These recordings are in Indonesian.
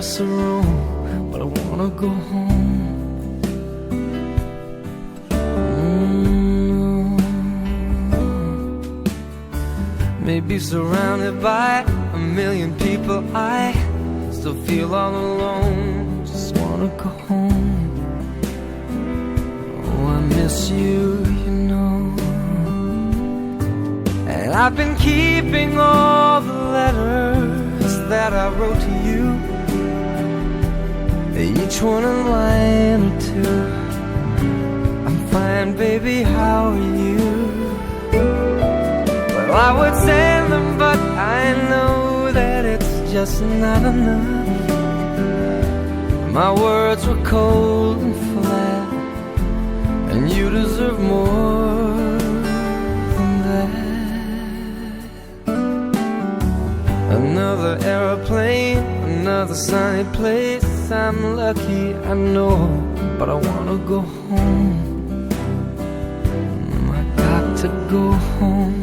across the room, but I wanna go home. Maybe surrounded by a million people, I still feel all alone. Just wanna go home. Oh, I miss you, you know. And I've been keeping all the letters that I wrote to you, each one a line or two. I'm fine, baby, how are you? Well, I would send them, but I know that it's just not enough. My words were cold and flat, and you deserve more than that. Another airplane, another sunny place. I'm lucky, I know, but I wanna go home. I got to go home.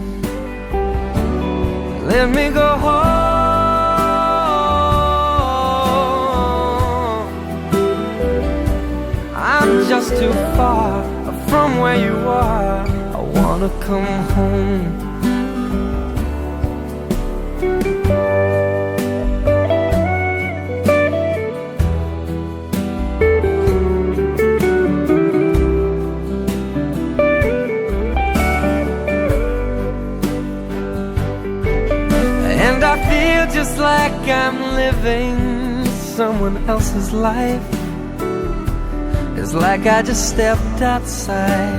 Let me go home. I'm just too far from where you are. I wanna come home. I feel just like I'm living someone else's life. It's like I just stepped outside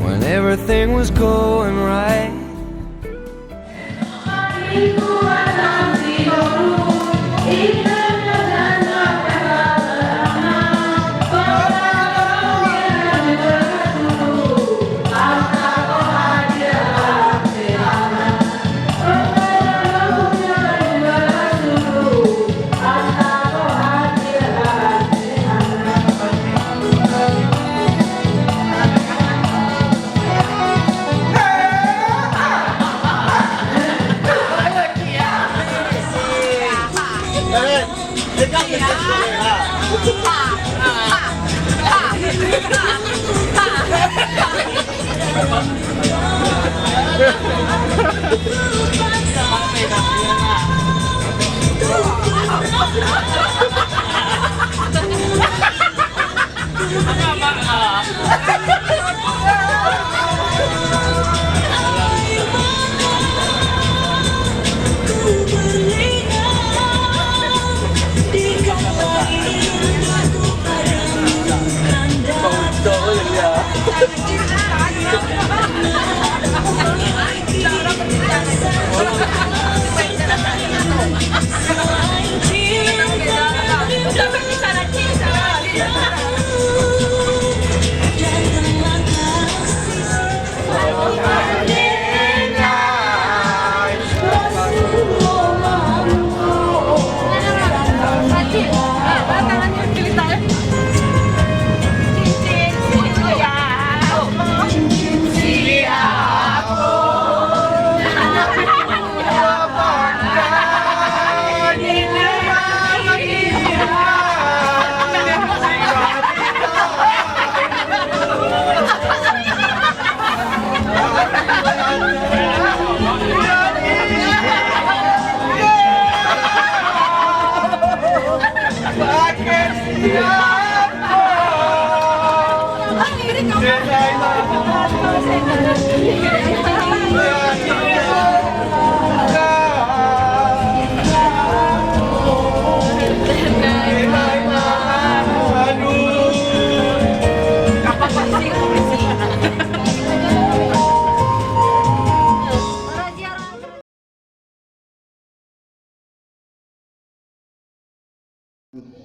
when everything was going right.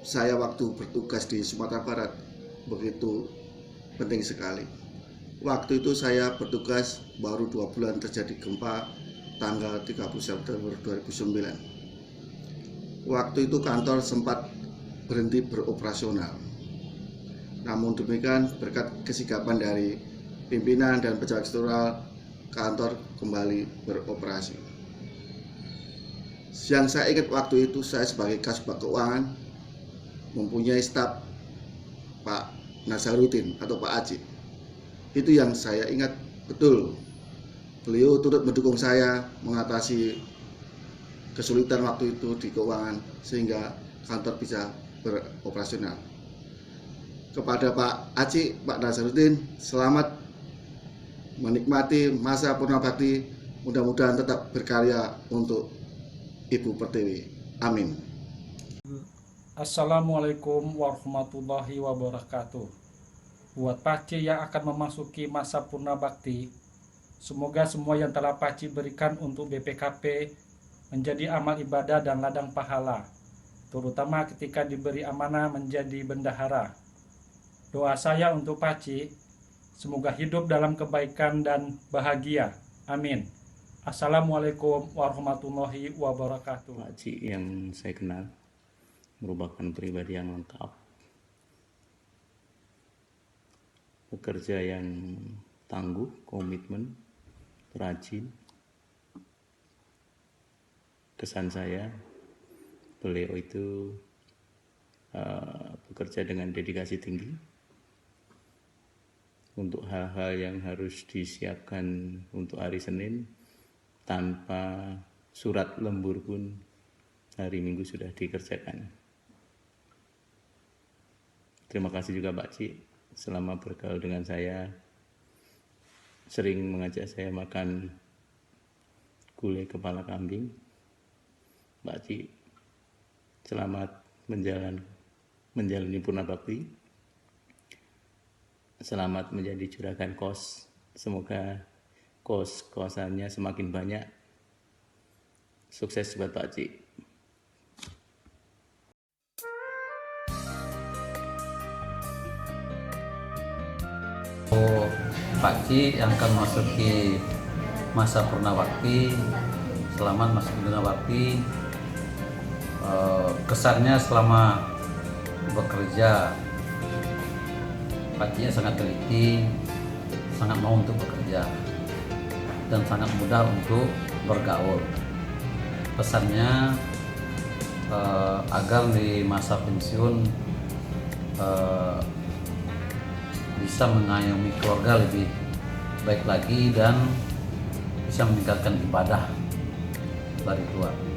Saya waktu bertugas di Sumatera Barat begitu penting sekali. Waktu itu saya bertugas baru 2 bulan terjadi gempa tanggal 30 September 2009. Waktu itu kantor sempat berhenti beroperasional. Namun demikian berkat kesigapan dari pimpinan dan pejabat struktural, kantor kembali beroperasi. Yang saya ingat waktu itu, saya sebagai Kasubag Keuangan mempunyai staf Pak Nazarudin atau Pak Aji. Itu yang saya ingat betul. Beliau turut mendukung saya mengatasi kesulitan waktu itu di keuangan sehingga kantor bisa beroperasional. Kepada Pak Aji, Pak Nazarudin, selamat menikmati masa Purna Bakti. Mudah-mudahan tetap berkarya untuk Ibu Pertiwi. Amin. Assalamualaikum warahmatullahi wabarakatuh. Buat Paci yang akan memasuki masa Purna Bakti, semoga semua yang telah Paci berikan untuk BPKP menjadi amal ibadah dan ladang pahala, terutama ketika diberi amanah menjadi bendahara. Doa saya untuk Paci, semoga hidup dalam kebaikan dan bahagia. Amin. Assalamualaikum warahmatullahi wabarakatuh. Pak Ci yang saya kenal merupakan pribadi yang lengkap, pekerja yang tangguh, komitmen, rajin. Kesan saya, beliau itu bekerja dengan dedikasi tinggi untuk hal-hal yang harus disiapkan untuk hari Senin. Tanpa surat lembur pun hari Minggu sudah dikerjakan. Terima kasih juga Pak Ci, selama bergaul dengan saya sering mengajak saya makan gulai kepala kambing. Pak Ci, selamat menjalani Purna Bakti. Selamat menjadi juragan kos. Semoga kos-kosannya semakin banyak. Sukses buat Pak Ci. Pak Ci yang akan memasuki masa Purna Bakti, selamat masuk Purna Bakti. Kesannya selama bekerja, Pak Ci sangat teliti, sangat mau untuk bekerja, dan sangat mudah untuk bergaul. Pesannya agar di masa pensiun bisa mengayomi keluarga lebih baik lagi dan bisa meningkatkan ibadah dari keluarga.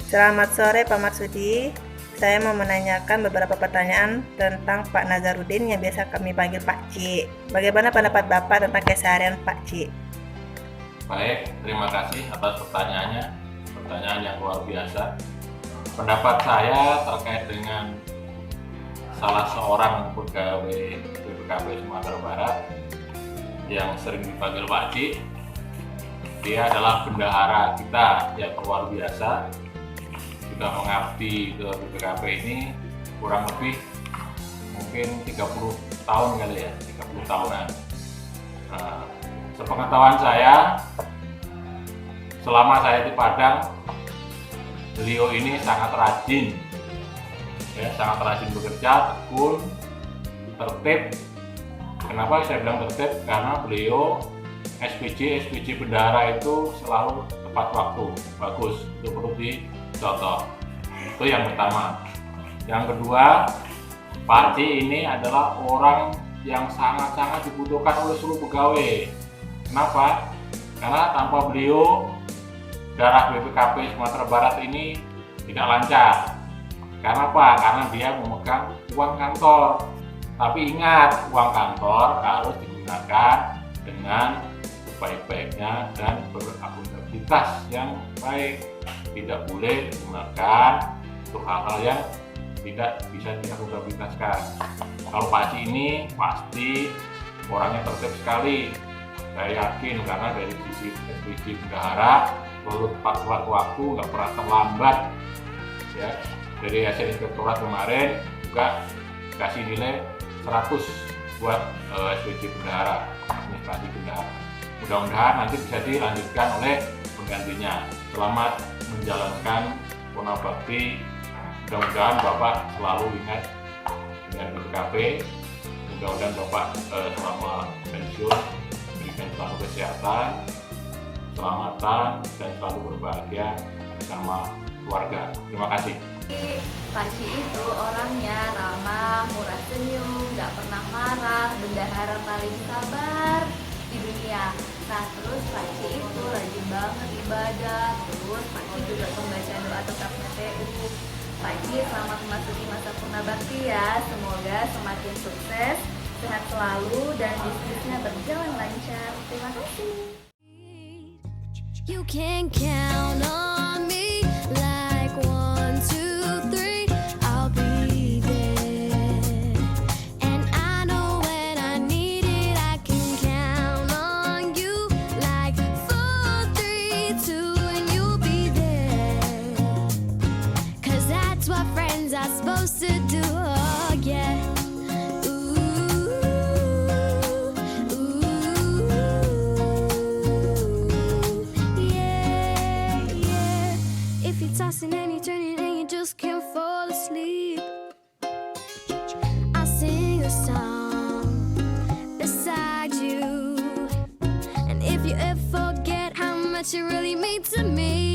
Selamat sore Pak Marsudi. Saya mau menanyakan beberapa pertanyaan tentang Pak Nazarudin yang biasa kami panggil Pak Ci. Bagaimana pendapat Bapak tentang keseharian Pak Ci? Baik, terima kasih atas pertanyaannya. Pertanyaan yang luar biasa. Pendapat saya terkait dengan salah seorang pegawai BPKP Sumatera Barat yang sering dipanggil Pak Ci. Dia adalah bendahara kita yang luar biasa. Sudah mengabdi ke BPKP ini kurang lebih mungkin 30 tahun kali ya, 30 tahunan. Sepengetahuan saya, selama saya di Padang, beliau ini sangat rajin, ya, sangat rajin bekerja, tekun, tertib. Kenapa saya bilang tertib? Karena beliau SPJ bendahara itu selalu tepat waktu, bagus, itu perlu dicontoh. Itu yang pertama. Yang kedua, Pak Ci ini adalah orang yang sangat-sangat dibutuhkan oleh seluruh pegawai. Kenapa? Karena tanpa beliau darah BPKP Sumatera Barat ini tidak lancar. Karena apa? Karena dia memegang uang kantor. Tapi ingat, uang kantor harus digunakan dengan sebaik-baiknya dan berakuntabilitas yang baik. Tidak boleh digunakan untuk hal-hal yang tidak bisa diakuntabilitaskan. Kalau Pak Ci ini pasti orangnya tertib sekali. Saya yakin karena dari sisi SPJ bendahara selalu tepat waktu, nggak pernah terlambat. Ya, dari hasil inspektorat kemarin juga kasih nilai 100 buat SPJ bendahara, administrasi bendahara. Mudah-mudahan nanti bisa dilanjutkan oleh penggantinya. Selamat menjalankan Purna Bakti. Mudah-mudahan Bapak selalu ingat dengan BPKP. Mudah-mudahan Bapak selama pensiun berikan selalu kesehatan, keselamatan, dan selalu berbahagia bersama keluarga. Terima kasih. Pak Ci itu orangnya ramah, murah senyum, gak pernah marah, bendahara paling sabar di dunia. Nah terus Pak Ci itu rajin banget ibadah, terus Pak Ci juga pembaca doa tetapnya TU. Pak Ci selamat memasuki masa purna bakti ya, semoga semakin sukses, sehat selalu, dan bisnisnya berjalan lancar. Terima kasih. You can count on me like 1, 2, 3. I'll be there, and I know when I need it, I can count on you like 4, 3, 2, and you'll be there. 'Cause that's what friends are supposed to do. Oh yeah. Tossing and you're turning and you just can't fall asleep. I'll sing a song beside you, and if you ever forget how much you really mean to me,